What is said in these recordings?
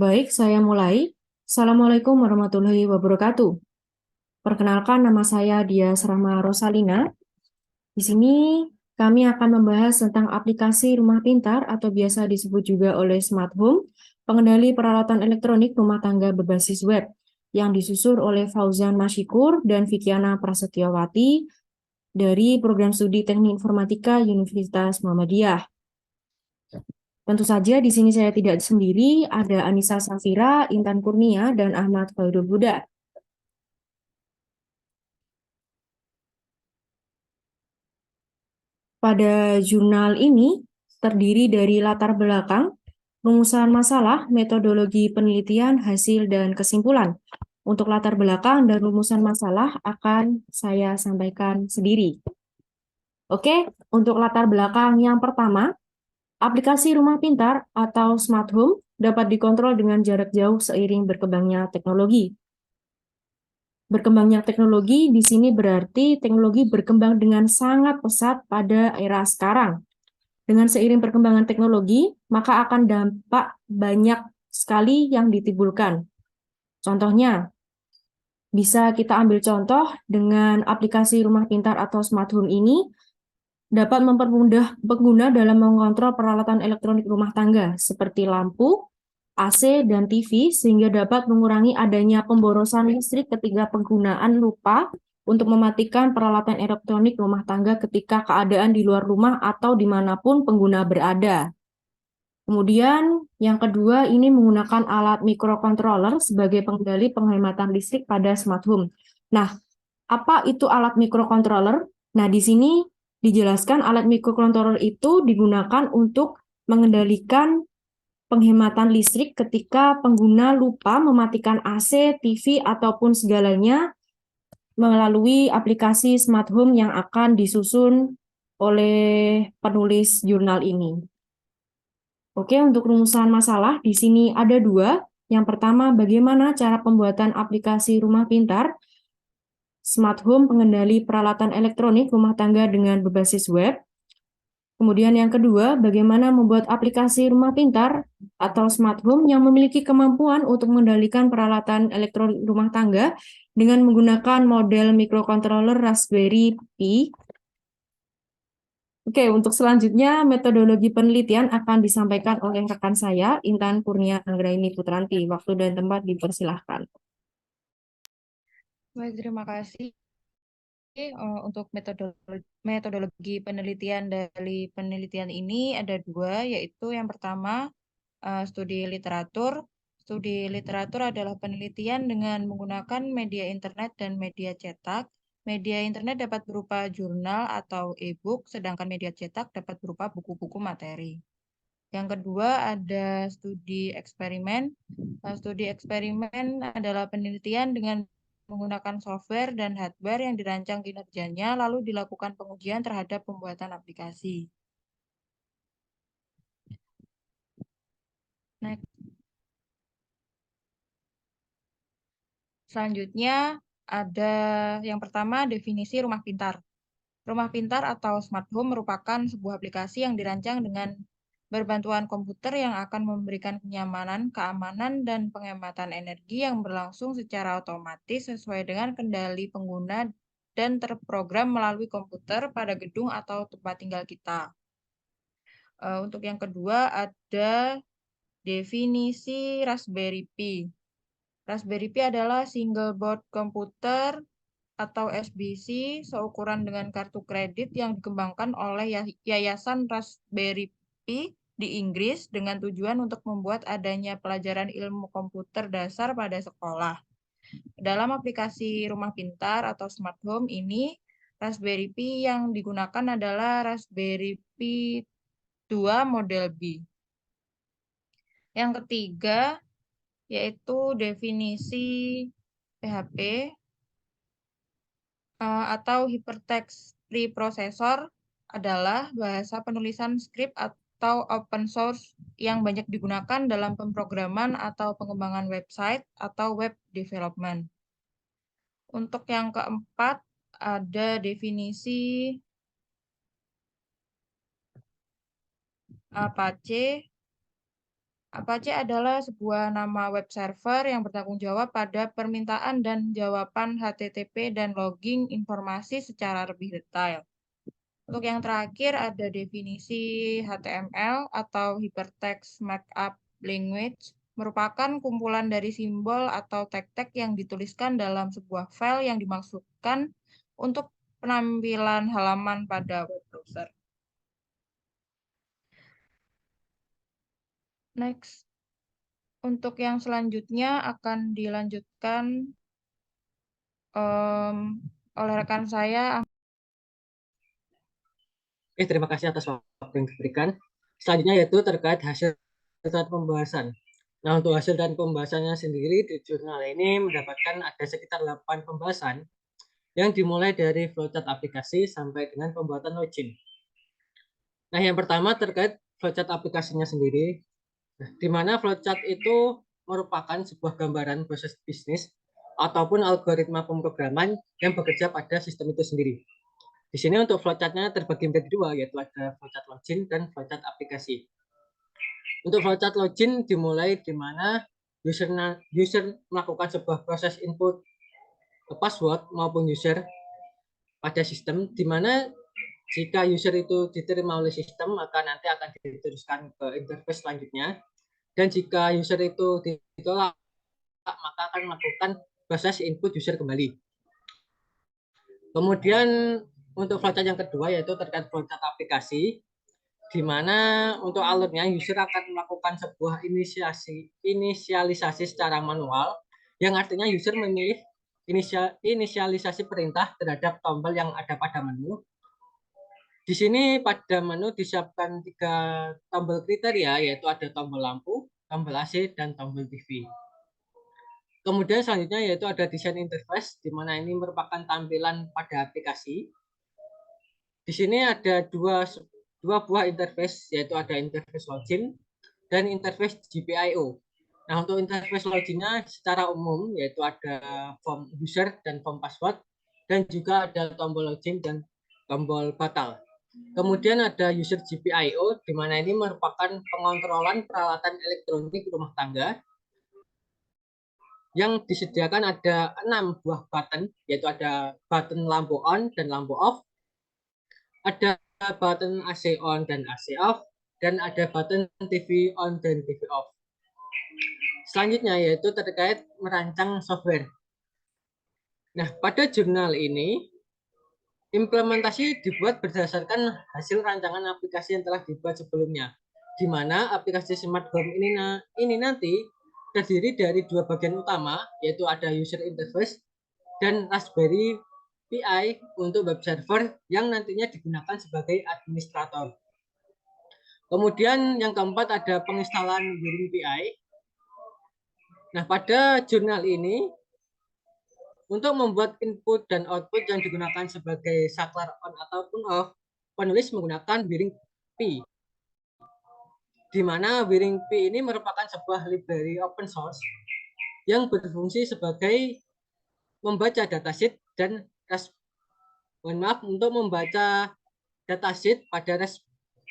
Baik, saya mulai. Assalamualaikum warahmatullahi wabarakatuh. Perkenalkan, nama saya Dias Rahma Rosalina. Di sini kami akan membahas tentang aplikasi rumah pintar atau biasa disebut juga oleh smart home, pengendali peralatan elektronik rumah tangga berbasis web, yang disusun oleh Fauzan Masyikur dan Vikiana Prasetyawati dari Program Studi Teknik Informatika Universitas Muhammadiyah. Tentu saja di sini saya tidak sendiri, ada Anissa Safira, Intan Kurnia, dan Ahmad Khairul Huda. Pada jurnal ini terdiri dari latar belakang, rumusan masalah, metodologi penelitian, hasil, dan kesimpulan. Untuk latar belakang dan rumusan masalah akan saya sampaikan sendiri. Oke, untuk latar belakang yang pertama, aplikasi rumah pintar atau smart home dapat dikontrol dengan jarak jauh seiring berkembangnya teknologi. Berkembangnya teknologi di sini berarti teknologi berkembang dengan sangat pesat pada era sekarang. Dengan seiring perkembangan teknologi, maka akan dampak banyak sekali yang ditimbulkan. Contohnya, bisa kita ambil contoh dengan aplikasi rumah pintar atau smart home ini dapat mempermudah pengguna dalam mengontrol peralatan elektronik rumah tangga seperti lampu, AC, dan TV sehingga dapat mengurangi adanya pemborosan listrik ketika penggunaan lupa untuk mematikan peralatan elektronik rumah tangga ketika keadaan di luar rumah atau dimanapun pengguna berada. Kemudian yang kedua ini menggunakan alat microcontroller sebagai pengendali penghematan listrik pada smart home. Nah, apa itu alat microcontroller? Nah, di sini dijelaskan alat microcontroller itu digunakan untuk mengendalikan penghematan listrik ketika pengguna lupa mematikan AC, TV, ataupun segalanya melalui aplikasi smart home yang akan disusun oleh penulis jurnal ini. Oke, untuk rumusan masalah di sini ada dua. Yang pertama, bagaimana cara pembuatan aplikasi rumah pintar, smart home pengendali peralatan elektronik rumah tangga dengan berbasis web. Kemudian yang kedua, bagaimana membuat aplikasi rumah pintar atau smart home yang memiliki kemampuan untuk mengendalikan peralatan elektronik rumah tangga dengan menggunakan model microcontroller Raspberry Pi. Oke, untuk selanjutnya metodologi penelitian akan disampaikan oleh rekan saya, Intan Kurnia Anggraini Putranti. Waktu dan tempat dipersilahkan. Baik, terima kasih. Untuk metodologi penelitian dari penelitian ini ada dua, yaitu yang pertama studi literatur. Studi literatur adalah penelitian dengan menggunakan media internet dan media cetak. Media internet dapat berupa jurnal atau e-book, sedangkan media cetak dapat berupa buku-buku materi. Yang kedua ada studi eksperimen. Studi eksperimen adalah penelitian dengan menggunakan software dan hardware yang dirancang kinerjanya, lalu dilakukan pengujian terhadap pembuatan aplikasi. Next. Selanjutnya ada yang pertama definisi rumah pintar. Rumah pintar atau smart home merupakan sebuah aplikasi yang dirancang dengan berbantuan komputer yang akan memberikan kenyamanan, keamanan, dan penghematan energi yang berlangsung secara otomatis sesuai dengan kendali pengguna dan terprogram melalui komputer pada gedung atau tempat tinggal kita. Untuk yang kedua ada definisi Raspberry Pi. Raspberry Pi adalah single board komputer atau SBC seukuran dengan kartu kredit yang dikembangkan oleh Yayasan Raspberry Pi di Inggris dengan tujuan untuk membuat adanya pelajaran ilmu komputer dasar pada sekolah. Dalam aplikasi rumah pintar atau smart home ini, Raspberry Pi yang digunakan adalah Raspberry Pi 2 model B. Yang ketiga, yaitu definisi PHP atau Hypertext Preprocessor adalah bahasa penulisan skrip atau open source yang banyak digunakan dalam pemrograman atau pengembangan website atau web development. Untuk yang keempat, ada definisi Apache Apache adalah sebuah nama web server yang bertanggung jawab pada permintaan dan jawaban HTTP dan logging informasi secara lebih detail. Untuk yang terakhir ada definisi HTML atau Hypertext Markup Language, merupakan kumpulan dari simbol atau tag-tag yang dituliskan dalam sebuah file yang dimaksudkan untuk penampilan halaman pada web browser. Next. Untuk yang selanjutnya akan dilanjutkan oleh rekan saya. Terima kasih atas waktu yang diberikan. Selanjutnya yaitu terkait hasil pembahasan. Nah, untuk hasil dan pembahasannya sendiri di jurnal ini mendapatkan ada sekitar 8 pembahasan yang dimulai dari flowchart aplikasi sampai dengan pembuatan login. Nah, yang pertama terkait flowchart aplikasinya sendiri, di mana flowchart itu merupakan sebuah gambaran proses bisnis ataupun algoritma pemrograman yang bekerja pada sistem itu sendiri. Di sini untuk flowchart-nya terbagi menjadi dua, yaitu ada flowchart login dan flowchart aplikasi. Untuk flowchart login dimulai di mana user melakukan sebuah proses input password maupun user pada sistem, di mana jika user itu diterima oleh sistem, maka nanti akan diteruskan ke interface selanjutnya. Dan jika user itu ditolak, maka akan melakukan proses input user kembali. Kemudian untuk flowchart yang kedua yaitu terkait flowchart aplikasi, di mana untuk alurnya user akan melakukan sebuah inisialisasi secara manual, yang artinya user memilih inisialisasi perintah terhadap tombol yang ada pada menu. Di sini pada menu disiapkan 3 tombol kriteria, yaitu ada tombol lampu, tombol AC, dan tombol TV. Kemudian selanjutnya yaitu ada desain interface, di mana ini merupakan tampilan pada aplikasi. Di sini ada dua buah interface, yaitu ada interface login dan interface GPIO. Nah, untuk interface loginnya secara umum yaitu ada form user dan form password, dan juga ada tombol login dan tombol batal. Kemudian ada user GPIO, di mana ini merupakan pengontrolan peralatan elektronik rumah tangga yang disediakan ada 6 buah button, yaitu ada button lampu on dan lampu off, ada button AC on dan AC off, dan ada button TV on dan TV off. Selanjutnya yaitu terkait merancang software. Nah, pada jurnal ini implementasi dibuat berdasarkan hasil rancangan aplikasi yang telah dibuat sebelumnya, di mana aplikasi smart home ini nanti terdiri dari 2 bagian utama, yaitu ada user interface dan Raspberry Pi untuk web server yang nantinya digunakan sebagai administrator. Kemudian yang keempat ada penginstalan Wiring Pi. Nah, pada jurnal ini untuk membuat input dan output yang digunakan sebagai saklar on ataupun off, penulis menggunakan Wiring Pi. Di mana Wiring Pi ini merupakan sebuah library open source yang berfungsi sebagai membaca datasheet dan untuk membaca datasheet pada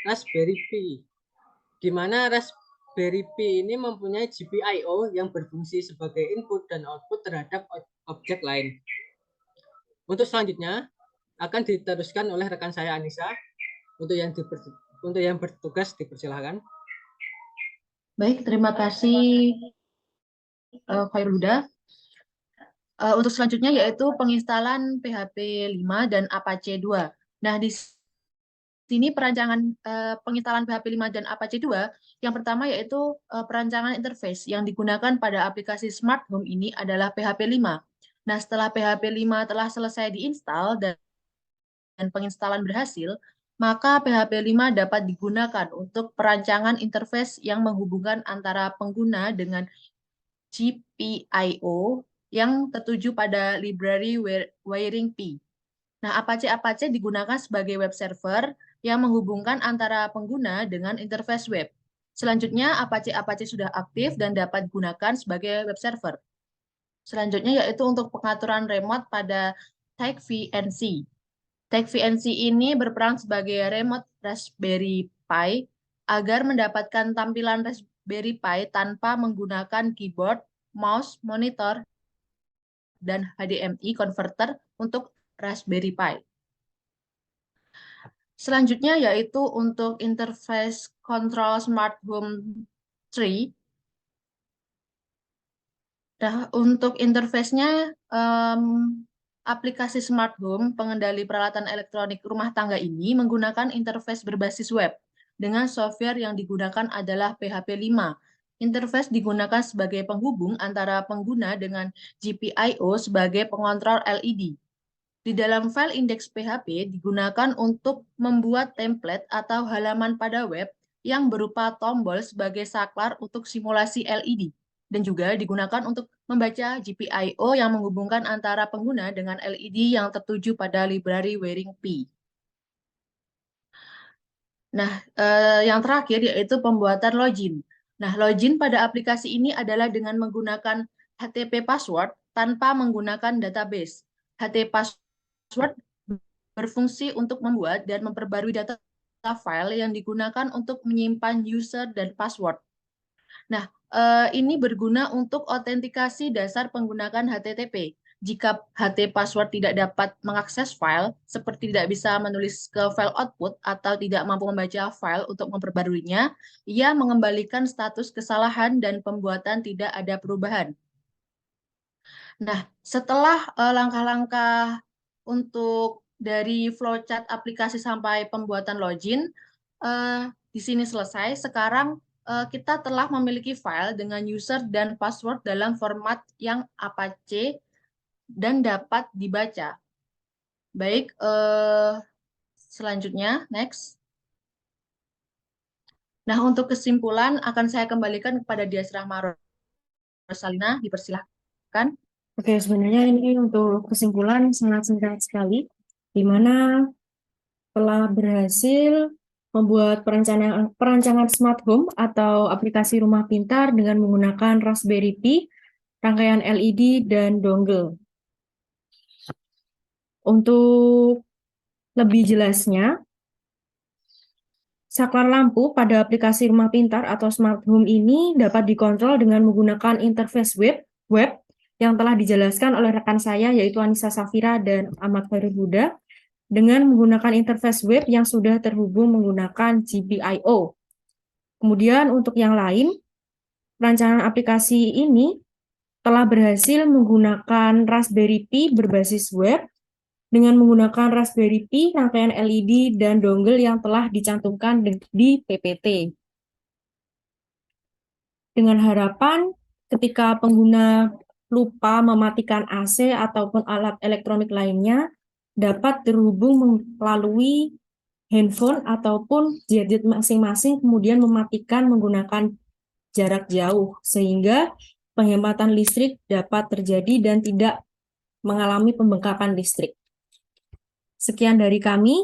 Raspberry Pi. Di mana Raspberry Pi ini mempunyai GPIO yang berfungsi sebagai input dan output terhadap objek lain. Untuk selanjutnya akan diteruskan oleh rekan saya Anissa. Untuk yang bertugas dipersilahkan. Baik, terima kasih Khairuda. Untuk selanjutnya yaitu penginstalan PHP 5 dan Apache 2. Nah, di sini perancangan penginstalan PHP 5 dan Apache 2, yang pertama yaitu perancangan interface yang digunakan pada aplikasi smart home ini adalah PHP 5. Nah, setelah PHP 5 telah selesai diinstal dan penginstalan berhasil, maka PHP 5 dapat digunakan untuk perancangan interface yang menghubungkan antara pengguna dengan GPIO yang tertuju pada library Wiring Pi. Nah, Apache digunakan sebagai web server yang menghubungkan antara pengguna dengan interface web. Selanjutnya, Apache sudah aktif dan dapat digunakan sebagai web server. Selanjutnya yaitu untuk pengaturan remote pada TagVNC. TagVNC ini berperan sebagai remote Raspberry Pi agar mendapatkan tampilan Raspberry Pi tanpa menggunakan keyboard, mouse, monitor, dan HDMI converter untuk Raspberry Pi. Selanjutnya yaitu untuk interface control smart home tree. Nah, untuk interface-nya, aplikasi smart home pengendali peralatan elektronik rumah tangga ini menggunakan interface berbasis web. Dengan software yang digunakan adalah PHP 5. Interface digunakan sebagai penghubung antara pengguna dengan GPIO sebagai pengontrol LED. Di dalam file indeks PHP digunakan untuk membuat template atau halaman pada web yang berupa tombol sebagai saklar untuk simulasi LED dan juga digunakan untuk membaca GPIO yang menghubungkan antara pengguna dengan LED yang tertuju pada library Wiring P. Nah, yang terakhir yaitu pembuatan login. Nah, login pada aplikasi ini adalah dengan menggunakan HTTP password tanpa menggunakan database. HTTP password berfungsi untuk membuat dan memperbarui data file yang digunakan untuk menyimpan user dan password. Nah, ini berguna untuk autentikasi dasar penggunaan HTTP. Jika HT password tidak dapat mengakses file, seperti tidak bisa menulis ke file output atau tidak mampu membaca file untuk memperbaruinya, ia mengembalikan status kesalahan dan pembuatan tidak ada perubahan. Nah, setelah langkah-langkah untuk dari flowchart aplikasi sampai pembuatan login, di sini selesai. Sekarang kita telah memiliki file dengan user dan password dalam format yang Apache dan dapat dibaca. Baik, selanjutnya, next. Nah, untuk kesimpulan akan saya kembalikan kepada Dias Rahma Rosalina, dipersilahkan. Oke, sebenarnya ini untuk kesimpulan sangat singkat sekali, di mana telah berhasil membuat perancangan smart home atau aplikasi rumah pintar dengan menggunakan Raspberry Pi, rangkaian LED, dan dongle. Untuk lebih jelasnya, saklar lampu pada aplikasi rumah pintar atau smart home ini dapat dikontrol dengan menggunakan interface web yang telah dijelaskan oleh rekan saya yaitu Anissa Safira dan Ahmad Khairul Huda dengan menggunakan interface web yang sudah terhubung menggunakan GPIO. Kemudian untuk yang lain, rancangan aplikasi ini telah berhasil menggunakan Raspberry Pi berbasis web dengan menggunakan Raspberry Pi, rangkaian LED, dan dongle yang telah dicantumkan di PPT. Dengan harapan ketika pengguna lupa mematikan AC ataupun alat elektronik lainnya, dapat terhubung melalui handphone ataupun gadget masing-masing, kemudian mematikan menggunakan jarak jauh, sehingga penghematan listrik dapat terjadi dan tidak mengalami pembengkakan listrik. Sekian dari kami,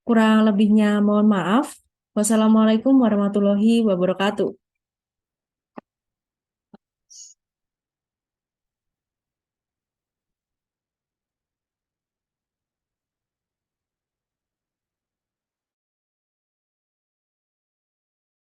kurang lebihnya mohon maaf. Wassalamualaikum warahmatullahi wabarakatuh.